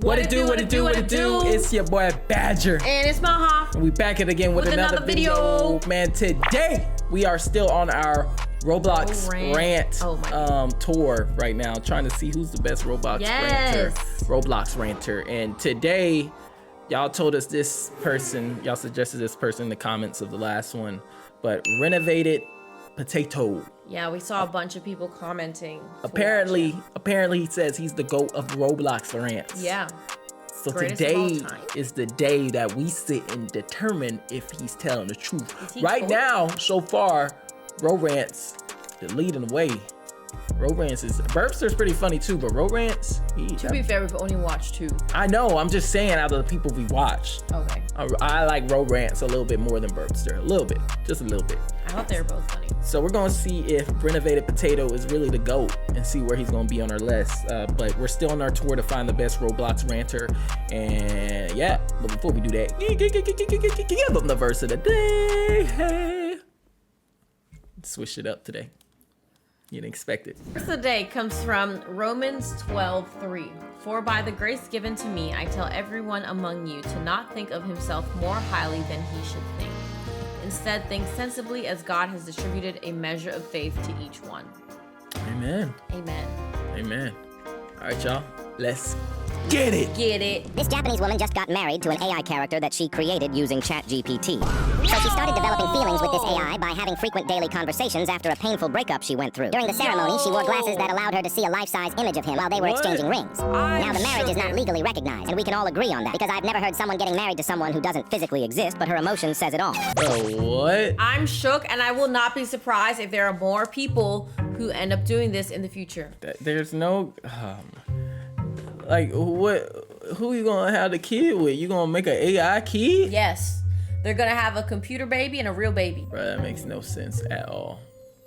What it do? It's your boy Badger. And it's Maha. And we back it again with another video. Man, today we are still on our Roblox rant tour right now, trying to see who's the best Roblox ranter. And today, y'all told us this person, y'all suggested this person in the comments of the last one, but Renovated Potato. Yeah, we saw a bunch of people commenting. Apparently he says he's the GOAT of Roblox rants. Yeah. So today is the day that we sit and determine if he's telling the truth. Right now, so far, rorants, they're leading the way. Rorants is, Burpster's pretty funny too, but rorants, to be fair, we've only watched 2. I know, I'm just saying out of the people we watched. Okay. I like rorants a little bit more than Burpster, a little bit, just a little bit. I thought they were both funny. So we're gonna see if Renovated Potato is really the GOAT and see where he's gonna be on our list. But we're still on our tour to find the best Roblox ranter. And yeah, but before we do that, give them the verse of the day. Hey. Switch it up today. You didn't expect it. Verse of the day comes from Romans 12:3. For by the grace given to me, I tell everyone among you to not think of himself more highly than he should think. Instead, think sensibly as God has distributed a measure of faith to each one. Amen. Amen. Amen. All right, y'all. Let's get it. Get it. This Japanese woman just got married to an AI character that she created using ChatGPT. So she started developing feelings with this AI by having frequent daily conversations after a painful breakup she went through. During the ceremony, she wore glasses that allowed her to see a life-size image of him while they were exchanging rings. Now, the marriage is not legally recognized, and we can all agree on that, because I've never heard someone getting married to someone who doesn't physically exist, but her emotion says it all. What? I'm shook, and I will not be surprised if there are more people who end up doing this in the future. There's no... like, what? Who you gonna have the kid with? You gonna make an AI kid? Yes. They're gonna have a computer baby and a real baby. Bro, that makes no sense at all.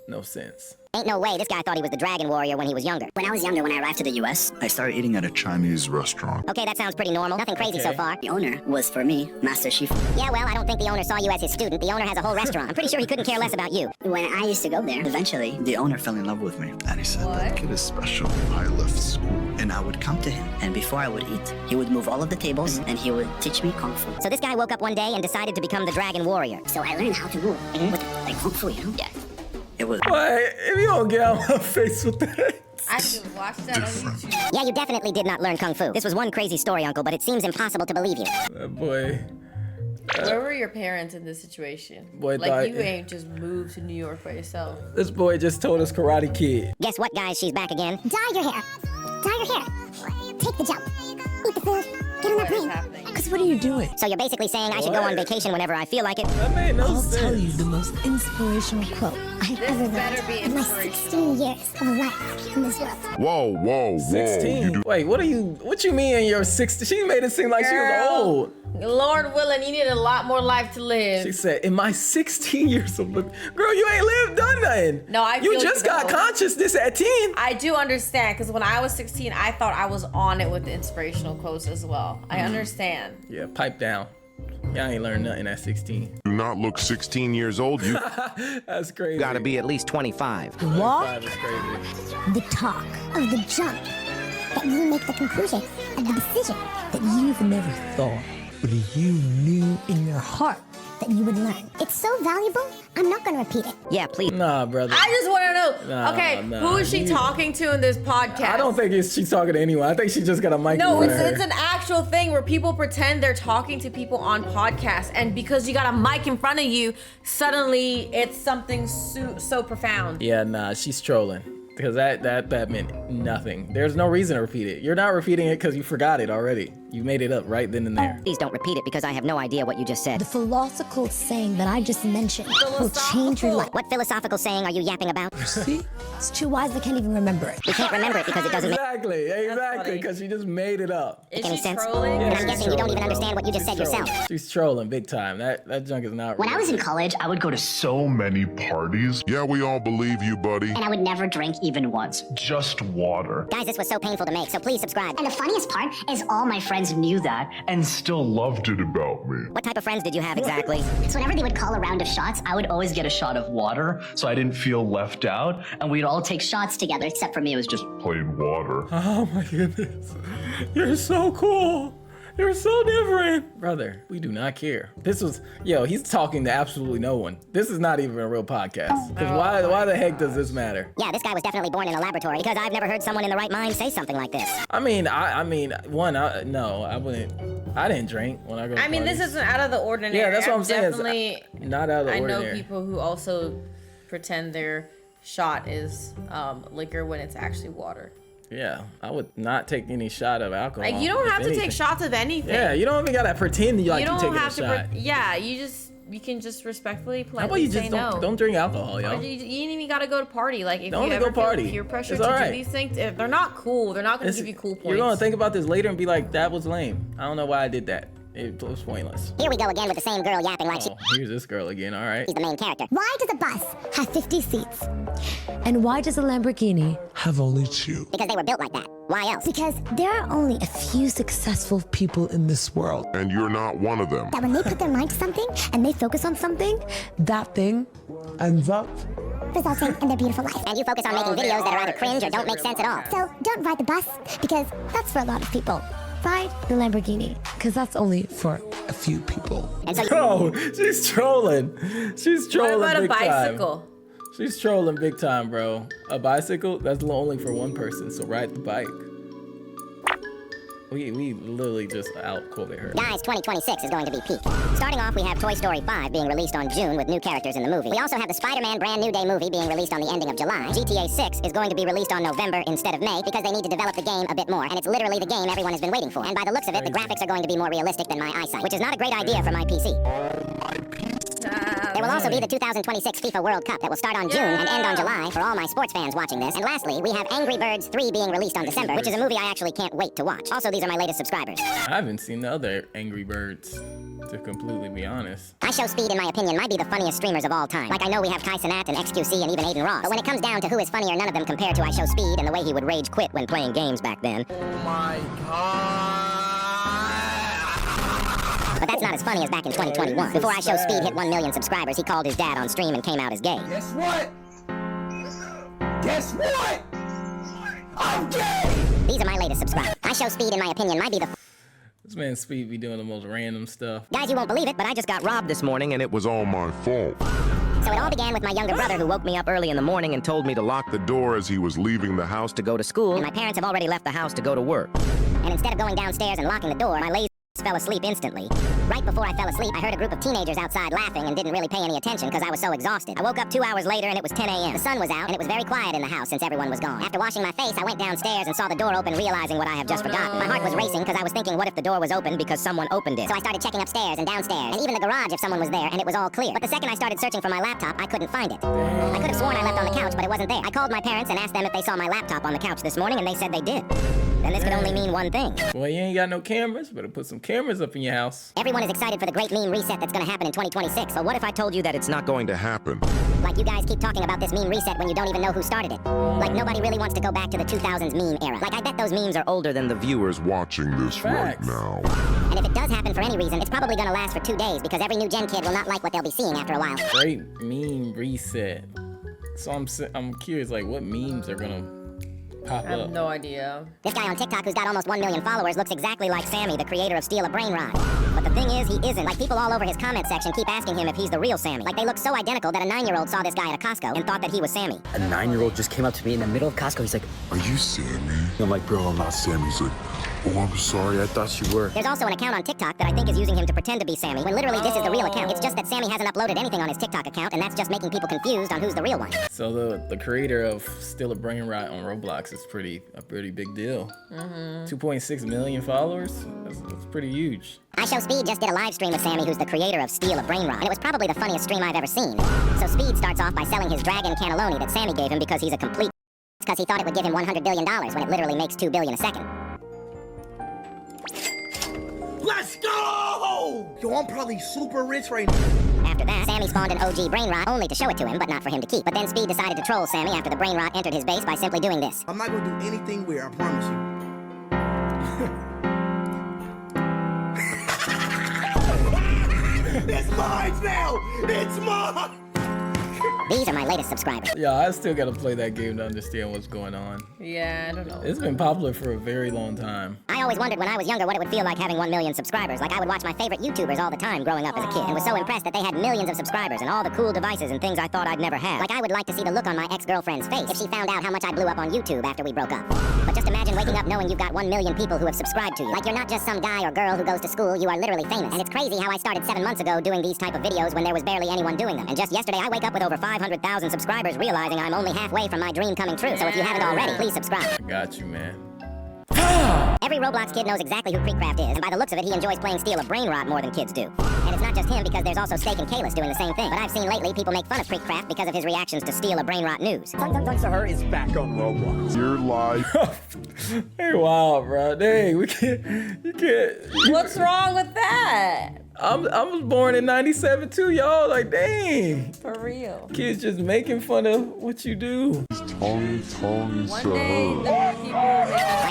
No sense. Ain't no way this guy thought he was the Dragon Warrior when he was younger. When I was younger, when I arrived to the US, I started eating at a Chinese restaurant. Okay, that sounds pretty normal. Nothing crazy so far. The owner was, for me, Master Chef. Yeah, well, I don't think the owner saw you as his student. The owner has a whole restaurant. I'm pretty sure he couldn't care less about you. When I used to go there, eventually, The owner fell in love with me, and he said, that kid is special. I left school, and I would come to him, and before I would eat, he would move all of the tables, and he would teach me Kung Fu. So this guy woke up one day and decided to become the Dragon Warrior. So I learned how to move with, like, Kung Fu, you know? Yeah. It was... What? If you don't get out of my face with that. I should watch that on YouTube. Yeah, you definitely did not learn Kung Fu. This was one crazy story, Uncle, but it seems impossible to believe you. That boy. Where were your parents in this situation? Boy, like, you ain't just moved to New York by yourself. This boy just told us Karate Kid. Guess what, guys? She's back again. Dye your hair. Dye your hair. Take the jump. Eat the food. Get on the plane. Because what are you doing? So you're basically saying I should go on vacation whenever I feel like it? That made no I'll sense. tell you the most inspirational quote I've ever learned in my 16 years of life in this world. Whoa. 16. Wait, what you mean in your 16? She made it seem like she was old. Lord willing, you need a lot more life to live. She said, in my 16 years of living. Girl, you ain't done nothing. No, I feel You just got though. consciousness at 10. I do understand, because when I was 16, I thought I was on it with the inspirational quotes as well. I understand. Yeah, pipe down. Y'all ain't learned nothing at 16. Do not look 16 years old. You That's crazy. Gotta be at least 25. That is crazy. The talk of the jump. That you make the conclusion of the decision. that you've never thought, but you knew in your heart That you would learn. It's so valuable, I'm not gonna repeat it. Yeah, please. Nah, brother. I just want to know, Nah, who is she talking to in this podcast? I don't think she's talking to anyone. I think she just got a mic. No, it's an actual thing where people pretend they're talking to people on podcasts, and because you got a mic in front of you, suddenly it's something so profound. Yeah, nah, she's trolling. Because that meant nothing. There's no reason to repeat it. You're not repeating it because you forgot it already. You made it up right then and there. Please don't repeat it because I have no idea what you just said. The philosophical saying that I just mentioned will change your life. What philosophical saying are you yapping about? See? It's too wise they can't even remember it. We can't remember it because it doesn't make Exactly, because she just made it up. Is any she sense. trolling? And Yeah, I'm guessing you don't even understand what you just said yourself. She's trolling big time. That junk is not When real. I was in college, I would go to so many parties. Yeah, we all believe you, buddy. and I would never drink even once. Just water. Guys, this was so painful to make, so please subscribe. And the funniest part is all my friends friends knew that and Still loved it about me. What type of friends did you have exactly? So whenever they would call a round of shots, I would always get a shot of water so I didn't feel left out. And we'd all take shots together, except for me, it was just Plain water. Oh my goodness. You're so cool. You're so different. Brother, we do not care. This was, he's talking to absolutely no one. This is not even a real podcast. Because why the heck does this matter? Yeah, this guy was definitely born in a laboratory because I've never heard someone in the right mind say something like this. I mean, I wouldn't. I didn't drink when I go to I mean, parties. this isn't out of the ordinary. Yeah, that's what I'm saying. Definitely, not out of the ordinary. I know people who also pretend their shot is liquor when it's actually water. Yeah, I would not take any shot of alcohol. Like, you don't have to take shots of anything. Yeah, you don't even gotta pretend you taking a shot. You can just respectfully, How about politely you say just no. don't drink alcohol, yo? You ain't even gotta go to party. Like, if Don't you go ever feel party. peer pressure It's to all do right. these things, if they're not cool. They're not gonna give you cool points. You're gonna think about this later and be like, that was lame. I don't know why I did that. It was pointless. Here we go again with the same girl yapping like Here's this girl again, all right. she's the main character. Why does a bus have 50 seats? And why does a Lamborghini have only 2? Because they were built like that. Why else? Because there are only a few successful people in this world? And you're not one of them. that when they put their mind to something and they focus on something, That thing ends up resulting in their beautiful life. And you focus on making videos that are either cringe or don't make sense at all. So don't ride the bus because that's for a lot of people. ride the Lamborghini, because that's only for a few people. And so Bro, she's trolling. She's trolling What about a big bicycle? time. She's trolling big time, bro. A bicycle? That's only for one person, so ride the bike. We literally just out-quoted her. Guys, 2026 is going to be peak. Starting off, we have Toy Story 5 being released on June with new characters in the movie. We also have the Spider-Man Brand New Day movie being released on the ending of July. GTA 6 is going to be released on November instead of May because they need to develop the game a bit more. And it's literally the game everyone has been waiting for. And by the looks of it, the graphics are going to be more realistic than my eyesight, which is not a great idea for my PC. There will also be the 2026 FIFA World Cup that will start on June and end on July for all my sports fans watching this. And lastly, we have Angry Birds 3 being released on December, which is a movie I actually can't wait to watch. Also, these are my latest subscribers. I haven't seen the other Angry Birds, to completely be honest. Ishowspeed, in my opinion, might be the funniest streamers of all time. Like, I know we have Kai Cenat and XQC and even Aiden Ross, but when it comes down to who is funnier, none of them compare to Ishowspeed and the way he would rage quit when playing games back then. Oh my god! But that's not as funny as back in 2021. Before Ishowspeed hit 1 million subscribers, he called his dad on stream and came out as gay. Guess what? Guess what? I'm gay! These are my latest subscribers. Ishowspeed, in my opinion, might be the This man Speed be doing the most random stuff. Guys, you won't believe it, but I just got robbed this morning and It was all my fault. So it all began with my younger brother who woke me up early in the morning and told me to lock The door as he was leaving the house to go to school. And my parents have already left the house to go to work. And instead of going downstairs and locking the door, my lazy fell asleep instantly. Right before I fell asleep, I heard a group of teenagers outside laughing and didn't really pay any attention because I was so exhausted. I woke up 2 hours later and it was 10 a.m. The sun was out and it was very quiet in the house since everyone was gone. After washing my face, I went downstairs and saw the door open, realizing what I have just forgotten. My heart was racing because I was thinking, what if the door was open because someone opened it? So I started checking upstairs and downstairs and even the garage if someone was there, and it was all clear. But the second I started searching for my laptop, I couldn't find it. I could have sworn I left on the couch, but it wasn't there. I called my parents and asked them if they saw my laptop on the couch this morning, and they said they did. Then this could only mean one thing. Well, you ain't got no cameras. Better put some cameras up in your house. Everyone is excited for the great meme reset that's gonna happen in 2026. But what if I told you that it's not going to happen? Like, you guys keep talking about this meme reset when you don't even know who started it. Like, nobody really wants to go back to the 2000s meme era. Like, I bet those memes are older than the viewers watching this Facts. right now. And if it does happen for any reason, it's probably gonna last for 2 days because every new gen kid will not like what they'll be seeing after a while. Great meme reset. So I'm curious, like, what memes are gonna pop I have up? no idea. This guy on TikTok who's got almost 1 million followers looks exactly like Sammy, the creator of Steal a Brain Rot. But the thing is, he isn't. Like, people all over his comment section keep asking him if he's the real Sammy. Like, they look so identical that a 9-year-old saw this guy at a Costco and thought that he was Sammy. A 9-year-old just came up to me in the middle of Costco. He's like, Are you Sammy? I'm like, bro, I'm not Sammy. He's like, oh, I'm sorry, I thought you were. There's also an account on TikTok that I think is using him to pretend to be Sammy, when literally this is the real account. It's just that Sammy hasn't uploaded anything on his TikTok account, and that's just making people confused on who's the real one. So the creator of Still a Brain Rot on Roblox is a pretty big deal. 2.6 million followers? That's pretty huge. Ishowspeed just did a live stream with Sammy, who's the creator of Steal a Brain Rot, and it was probably the funniest stream I've ever seen. So Speed starts off by selling his dragon cannelloni that Sammy gave him because he's a complete because he thought it would give him $100 billion when it literally makes $2 billion a second. Let's go! Yo, I'm probably super rich right now. After that, Sammy spawned an OG brain rot only to show it to him, but not for him to keep. But then Speed decided to troll Sammy after the brain rot entered his base by simply doing this. I'm not gonna do anything weird, I promise you. It's mine now! It's mine! These are my latest subscribers. Yeah, I still gotta play that game to understand what's going on. Yeah, I don't know. It's been popular for a very long time. I always wondered when I was younger what it would feel like having 1 million subscribers. Like I would watch my favorite YouTubers all the time growing up as a kid and was so impressed that they had millions of subscribers and all the cool devices and things I thought I'd never have. Like I would like to see the look on my ex-girlfriend's face if she found out how much I blew up on YouTube after we broke up. But just imagine waking up knowing you've got 1 million people who have subscribed to you. Like you're not just some guy or girl who goes to school, you are literally famous. And it's crazy how I started 7 months ago doing these type of videos when there was barely anyone doing them. And just yesterday I wake up with over 500,000 subscribers realizing I'm only halfway from my dream coming true. So if you haven't already, please subscribe. I got you, man. Every Roblox kid knows exactly who Kreekcraft is, and by the looks of it, he enjoys playing Steal a Brain Rot more than kids do. And it's not just him, because there's also Steak and Kalis doing the same thing. But I've seen lately people make fun of Kreekcraft because of his reactions to Steal a Brain Rot news. Thanks to her is back on Roblox. Your life. Hey, wow, bro. Dang, you can't. What's wrong with that? I was born in '97 too, y'all. Like, dang. For real. Kids just making fun of what you do. Tongue, One day the people making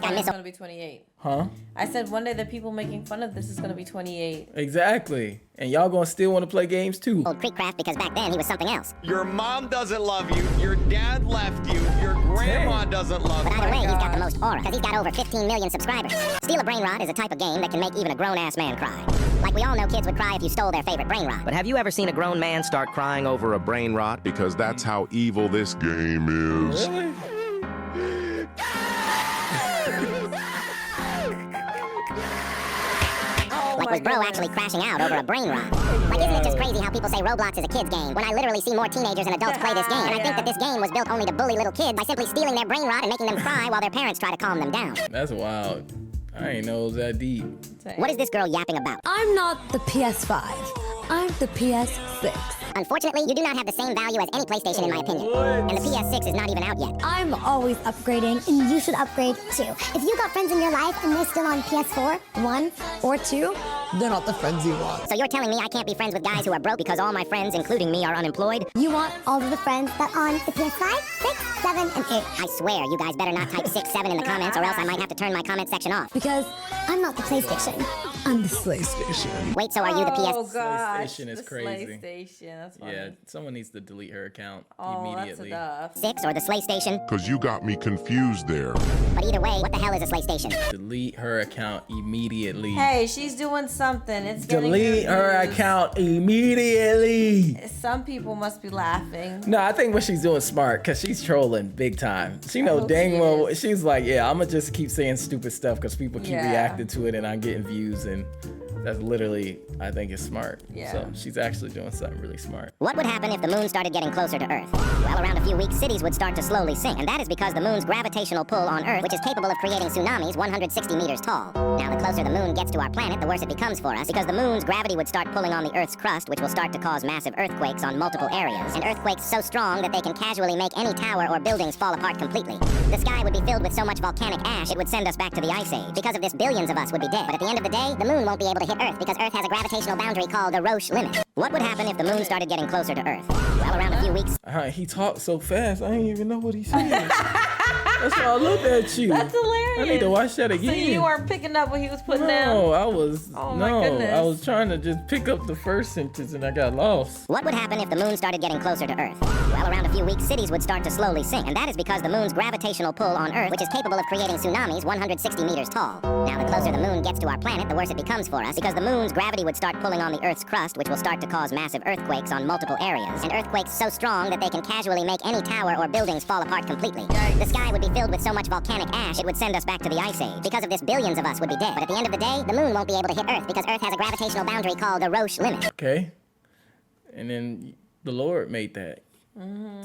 fun is gonna be 28. Huh? I said one day the people making fun of this is gonna be 28. Exactly. And y'all gonna still want to play games too. Old Kreekcraft because back then he was something else. Your mom doesn't love you. Your dad left you. Your grandma doesn't love you. But either way, he's got the most aura, because he's got over 15 million subscribers. Steal a Brain Rot is a type of game that can make even a grown-ass man cry. Like we all know kids would cry if you stole their favorite brain rot. But have you ever seen a grown man start crying over a brain rot? because that's how evil this game is. Really? Like was bro actually crashing out over a brain rot? Like isn't it just crazy how people say Roblox is a kid's game when I literally see more teenagers and adults play this game? And I think that this game was built only to bully little kids by simply stealing their brain rot and making them cry while their parents try to calm them down. That's wild. I ain't know it was that deep. What is this girl yapping about? I'm not the PS5. I'm the PS6. Unfortunately, you do not have the same value as any PlayStation in my opinion. And the PS6 is not even out yet. I'm always upgrading, and you should upgrade too. If you got friends in your life and they're still on PS4, 1 or 2, they're not the friends you want. So you're telling me I can't be friends with guys who are broke because all my friends, including me, are unemployed? You want all of the friends that on the PS5, 6, 7, and 8. I swear, you guys better not type 6, 7 in the comments or else I might have to turn my comment section off. Because I'm not the PlayStation. I'm the PlayStation. Wait, so are you the PS? Oh gosh, PlayStation is the crazy. PlayStation, that's funny. Yeah, someone needs to delete her account That's immediately. enough. 6 or the PlayStation? Because you got me confused there. But either way, what the hell is a PlayStation? Delete her account immediately. Hey, she's doing something. It's getting Delete her views. account immediately. Some people must be laughing. No, I think what she's doing is smart because she's trolling big time. She know hope dang she well is. she's like, yeah, I'm gonna just keep saying stupid stuff because people keep Yeah. reacting to it and I'm getting views, and that's literally, I think, is smart. Yeah. So she's actually doing something really smart. What would happen if the moon started getting closer to Earth? Well, around a few weeks, cities would start to slowly sink, and that is because the moon's gravitational pull on Earth, which is capable of creating tsunamis 160 meters tall. Now, the closer the moon gets to our planet, the worse it becomes for us, because the moon's gravity would start pulling on the Earth's crust, which will start to cause massive earthquakes on multiple areas, and earthquakes so strong that they can casually make any tower or buildings fall apart completely. The sky would be filled with so much volcanic ash, it would send us back to the Ice Age. Because of this, billions of us would be dead. But at the end of the day, the moon won't be able to hit Earth, because Earth has a gravitational boundary called the Roche limit. What would happen if the moon started getting closer to Earth? Well, around a few weeks. He talks so fast, I didn't even know what he said. That's why I looked at you. That's hilarious. I need to watch that again. So you weren't picking up what he was putting down? No, I was. Oh my no, goodness. I was trying to just pick up the first sentence and I got lost. What would happen if the moon started getting closer to Earth? Well, around a few weeks, cities would start to slowly sink, and that is because the moon's gravitational pull on Earth, which is capable of creating tsunamis 160 meters tall. Now, the closer the moon gets to our planet, the worse it becomes for us, because the moon's gravity would start pulling on the Earth's crust, which will start to cause massive earthquakes on multiple areas, and earthquakes so strong that they can casually make any tower or buildings fall apart completely. The sky would be filled with so much volcanic ash, it would send us back to the Ice Age. Because of this, billions of us would be dead. But at the end of the day, the moon won't be able to hit Earth, because Earth has a gravitational boundary called the Roche limit. Okay. And then the Lord made that.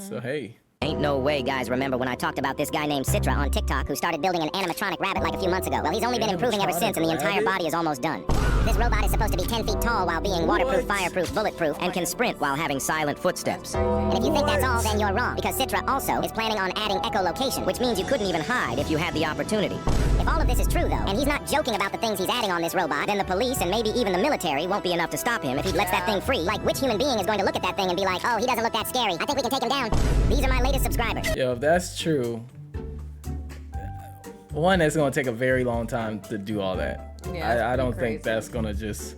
So, hey. Ain't no way, guys. Remember when I talked about this guy named Citra on TikTok who started building an animatronic rabbit like a few months ago? Well, he's only been improving ever since, and the entire body is almost done. This robot is supposed to be 10 feet tall while being waterproof, fireproof, bulletproof, And can sprint while having silent footsteps. And if you think that's all, then you're wrong, because Citra also is planning on adding echolocation, Which means you couldn't even hide if you had the opportunity. if all of this is true, though, and he's not joking about the things he's adding on this robot, then the police and maybe even the military won't be enough to stop him if he lets that thing free. Like, which human being is going to look at that thing and be like, oh, he doesn't look that scary. I think we can take him down. These are my latest subscribers. Yo, if that's true, one, it's gonna take a very long time to do all that. Yeah, I don't pretty think crazy. that's gonna just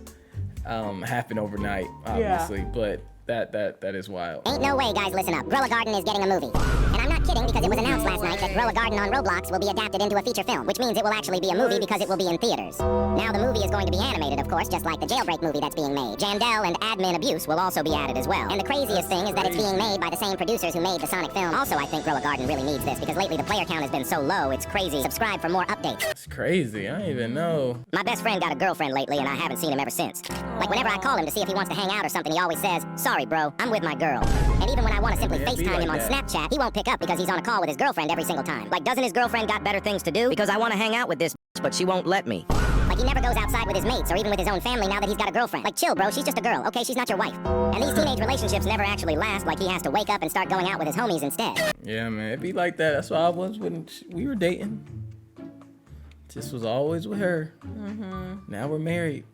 happen overnight, obviously, but that is wild. Ain't no way, guys, listen up. Grow a Garden is getting a movie. And I'm not kidding because it was announced last night that Grow a Garden on Roblox will be adapted into a feature film, which means it will actually be a movie because it will be in theaters. Now the movie is going to be animated, of course, just like the Jailbreak movie that's being made. Jandel and admin abuse will also be added as well. And the craziest thing is that it's being made by the same producers who made the Sonic film. Also, I think Grow a Garden really needs this because lately the player count has been so low, it's crazy. Subscribe for more updates. It's crazy. I don't even know. My best friend got a girlfriend lately and I haven't seen him ever since. Like whenever I call him to see if he wants to hang out or something, he always says, "Sorry, bro, I'm with my girl." And even when I want to simply FaceTime him on Snapchat, he won't pick up because he's on a call with his girlfriend every single time. Like, doesn't his girlfriend got better things to do? Because I want to hang out with this bitch, but she won't let me. Like he never goes outside with his mates or even with his own family now that he's got a girlfriend. Like chill, bro, she's just a girl, okay? She's not your wife. And these teenage relationships never actually last, like he has to wake up and start going out with his homies instead. Yeah, man, it'd be like that. That's why I was when we were dating. Just was always with her. Now we're married.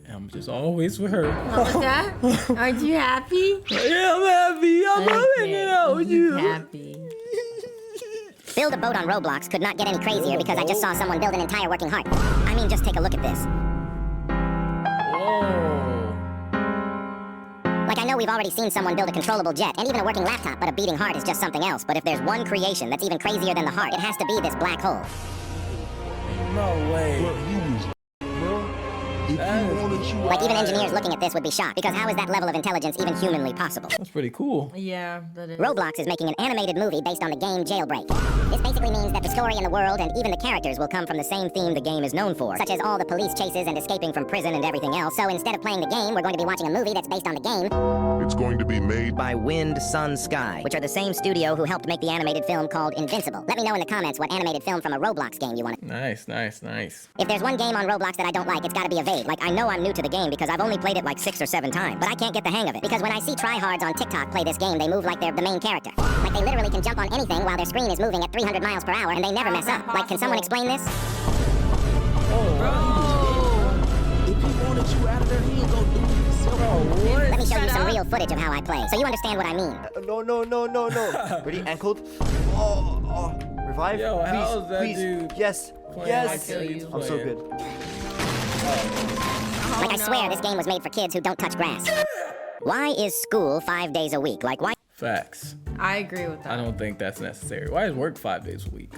I'm just always with her. What was that? Aren't you happy? Yeah, I'm happy. I'm hanging out with you. Happy. Build a boat on Roblox could not get any crazier because I just saw someone build an entire working heart. I mean, just take a look at this. Whoa. Like I know we've already seen someone build a controllable jet and even a working laptop, but a beating heart is just something else. But if there's one creation that's even crazier than the heart, it has to be this black hole. No way. Like even engineers looking at this would be shocked because how is that level of intelligence even humanly possible? That's pretty cool. Yeah, that is. Roblox is making an animated movie based on the game Jailbreak. This basically means that the story and the world and even the characters will come from the same theme the game is known for, such as all the police chases and escaping from prison and everything else. So instead of playing the game, we're going to be watching a movie that's based on the game. It's going to be made by Wind, Sun, Sky, which are the same studio who helped make the animated film called Invincible. Let me know in the comments what animated film from a Roblox game you want. Nice, nice, nice. If there's one game on Roblox that I don't like, it's gotta be Evade. Like I know I'm new to the game because I've only played it like 6 or 7 times, but I can't get the hang of it. Because when I see tryhards on TikTok play this game, they move like they're the main character. Like they literally can jump on anything while their screen is moving at 300 miles per hour and they never mess up. Like, can someone explain this? If he wanted you out of there, he ain't gonna do it himself. Let me show you some real footage of how I play, so you understand what I mean. No. Ready? Ankled. Oh. Revive. Yo, please, how's that please. dude? Yes. Yes. I'm so good. Like I swear this game was made for kids who don't touch grass. Why is school 5 days a week? Like why? Facts. I agree with that. I don't think that's necessary. Why is work 5 days a week?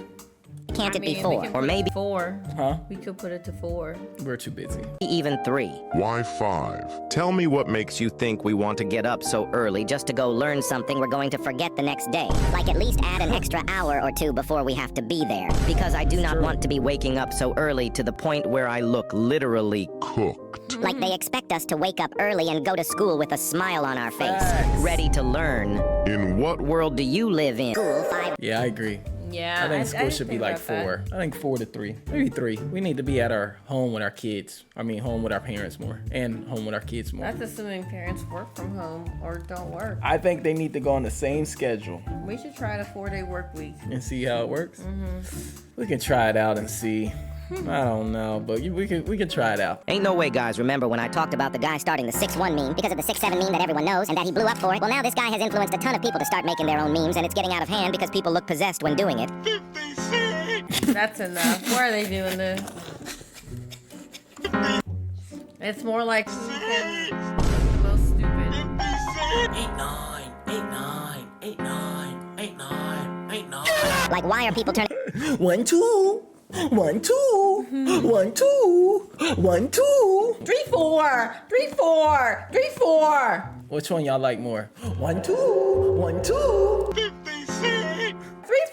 Can't it be 4? Or maybe 4. Huh? We could put it to 4. We're too busy. even 3. Why 5? Tell me what makes you think we want to get up so early Just to go learn something we're going to forget the next day. Like at least add an extra hour or 2 before we have to be there. Because I do not want to be waking up so early to the point where I look literally cooked. Like they expect us to wake up early and go to school with a smile on our face. ready to learn. In what world do you live in? School 5. Yeah, I agree. Yeah, I think school should be like about that. 4. I think 4 to 3, maybe 3. We need to be at our home with our kids. I mean, home with our parents more, and home with our kids more. That's assuming parents work from home or don't work. I think they need to go on the same schedule We should try the 4-day work week. and see how it works. We can try it out and see. I don't know, but we can try it out. Ain't no way, guys. Remember when I Talked about the guy starting the 6'1" meme because of the 6'7" meme that everyone knows and that he blew up for it. Well, now this guy has influenced a ton of people to start making their own memes and it's getting out of hand because people look possessed when doing it. That's enough. Why are they doing this? It's more like the most stupid. 8, 9, 8, 9, 8, 9, 8, 9, 8, 9. Like why are people turning 1, 2, 1, 2, 1, 2, 1, 2, 3, 4, 3, 4, 3, 4. Which one y'all like more? 1, 2, 1, 2. 3,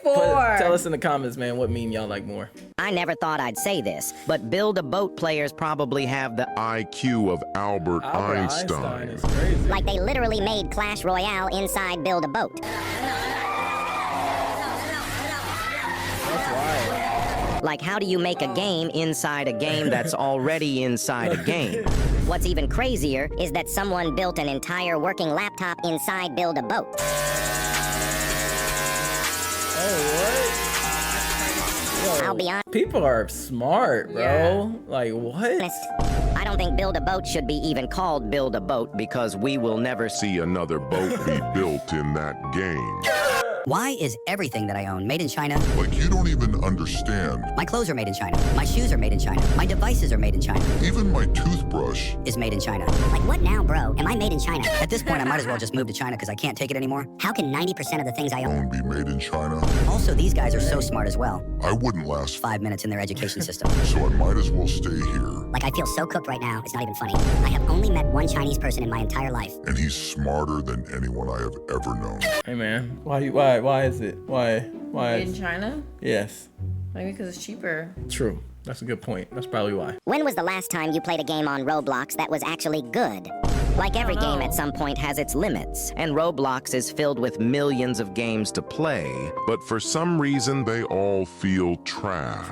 4. Tell us in the comments, man, what meme y'all like more. I never thought I'd say this, but Build-A-Boat players probably have the IQ of Albert Einstein. Is crazy. like they literally made Clash Royale inside Build a Boat. That's wild. Like, how do you make a game inside a game that's already inside a game? What's even crazier is that someone built an entire working laptop inside Build a Boat. I'll be honest. People are smart, bro. Yeah. Like, what? I don't think Build a Boat should be even called Build-A-Boat because we will never see See another boat be built in that game. Why is everything that I own made in China? Like, you don't even understand. My clothes are made in China. My shoes are made in China. My devices are made in China. Even my toothbrush is made in China. Like, what now, bro? Am I made in China? At this point, I might as well just move to China because I can't take it anymore. How can 90% of the things I own be made in China? Also, these guys are so smart as well. I wouldn't last 5 minutes in their education system. So I might as well stay here. Like, I feel so cooked right now, it's not even funny. I have only met one Chinese person in my entire life. And he's smarter than anyone I have ever known. Hey man, why is it? Why in China? Yes. Maybe because it's cheaper. True. That's a good point. That's probably why. When was the last time you played a game on Roblox that was actually good? Like every game at some point has its limits, and Roblox is filled with millions of games to play. But for some reason, they all feel trash.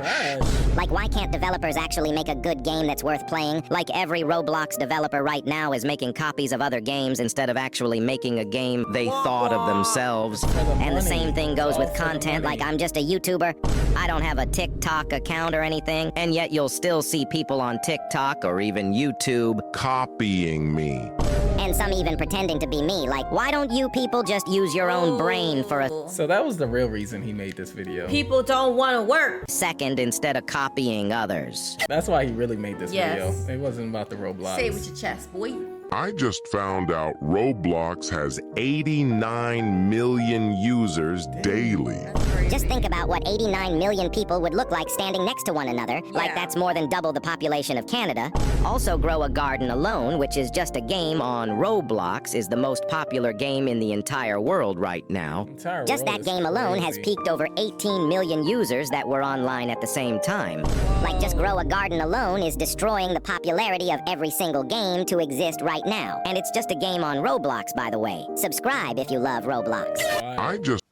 Like, why can't developers actually make a good game that's worth playing? Like every Roblox developer right now is making copies of other games instead of actually making a game they thought of themselves. And the same thing goes with content, like I'm just a YouTuber. I don't have a TikTok account or anything, and yet you'll still see people on TikTok or even YouTube copying me. And some even pretending to be me. Like, why don't you people just use your own brain for a... So that was the real reason he made this video. People don't want to work. Second instead of copying others. That's why he really made this video. It wasn't about the Roblox. Say it with your chest, boy. I just found out Roblox has 89 million users daily. Just think about what 89 million people would look like standing next to one another. Like that's more than double the population of Canada. Also, Grow a Garden Alone, which is just a game on Roblox, is the most popular game in the entire world right now. Just that game alone has peaked over 18 million users that were online at the same time. Like, just Grow a Garden Alone is destroying the popularity of every single game to exist right now. And it's just a game on Roblox, by the way. Subscribe if you love Roblox.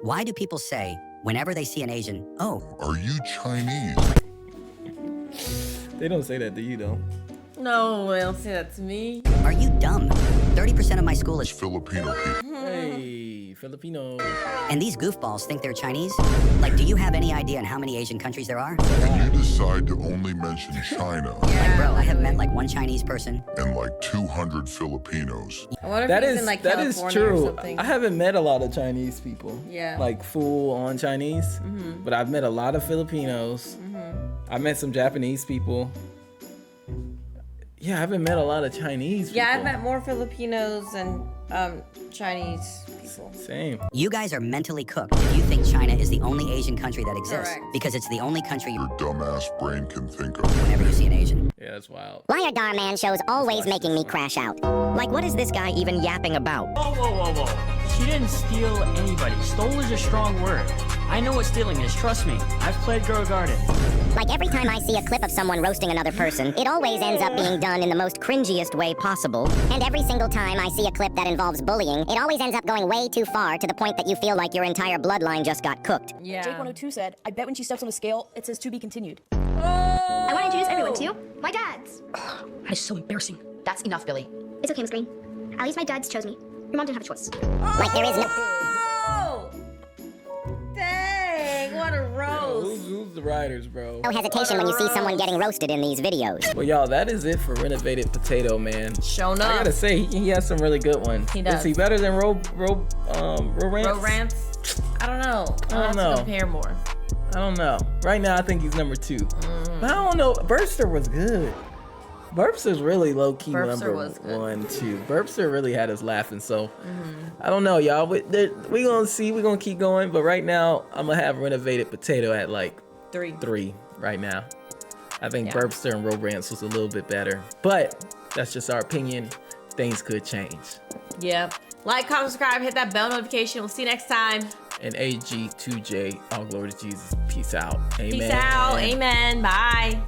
Why do people say, whenever they see an Asian, oh, are you Chinese? They don't say that to you, though. No, they don't say that to me. Are you dumb? 30% of my school is Filipino people. Hey, Filipino. And these goofballs think they're Chinese? Like, do you have any idea on how many Asian countries there are? And you decide to only mention China. Like, bro, I have met like one Chinese person. And like 200 Filipinos. I wonder if he's in like California is true. or something. I haven't met a lot of Chinese people. Yeah. Like full on Chinese. But I've met a lot of Filipinos. I met some Japanese people. Yeah, I haven't met a lot of Chinese people. Yeah, I've met more Filipinos than Chinese people. Same. You guys are mentally cooked if you think China is the only Asian country that exists. Correct. Because it's the only country your dumbass brain can think of. Whenever you see an Asian. Yeah, that's wild. Why are Darman shows always making me crash out? Like, what is this guy even yapping about? Whoa, whoa, whoa, whoa. She didn't steal anybody. Stole is a strong word. I know what stealing is, trust me. I've played Grow a Garden. Like, every time I see a clip of someone roasting another person, it always ends up being done in the most cringiest way possible. And every single time I see a clip that involves bullying, it always ends up going way too far to the point that you feel like your entire bloodline just got cooked. Yeah. Jake102 said, I bet when she steps on the scale, it says to be continued. I want to introduce everyone to my dads. That is so embarrassing. That's enough, Billy. It's okay, Screen. At least my dads chose me. Your mom didn't have a choice. Like, there is no... Oh! Dang, what a roast. Who's the writers, bro? No hesitation when you see someone getting roasted in these videos. Well, y'all, that is it for Renovated Potato, man. Shown up. I gotta say, he has some really good ones. He does. Is he better than rorants? Rorants? I don't know. I don't know. Have to compare more. I don't know. Right now, I think he's number 2. But I don't know. Burpster was good. Burpster's really low-key number 1, too. Burpster really had us laughing, so I don't know, y'all. We gonna see. We're gonna keep going, but right now, I'm gonna have Renovated Potato at like 3 right now. I think Burpster and Rorants was a little bit better, but that's just our opinion. Things could change. Yeah. Like, comment, subscribe, hit that bell notification. We'll see you next time. And AG2J, all glory to Jesus. Peace out. Amen. Peace out. Amen. Bye.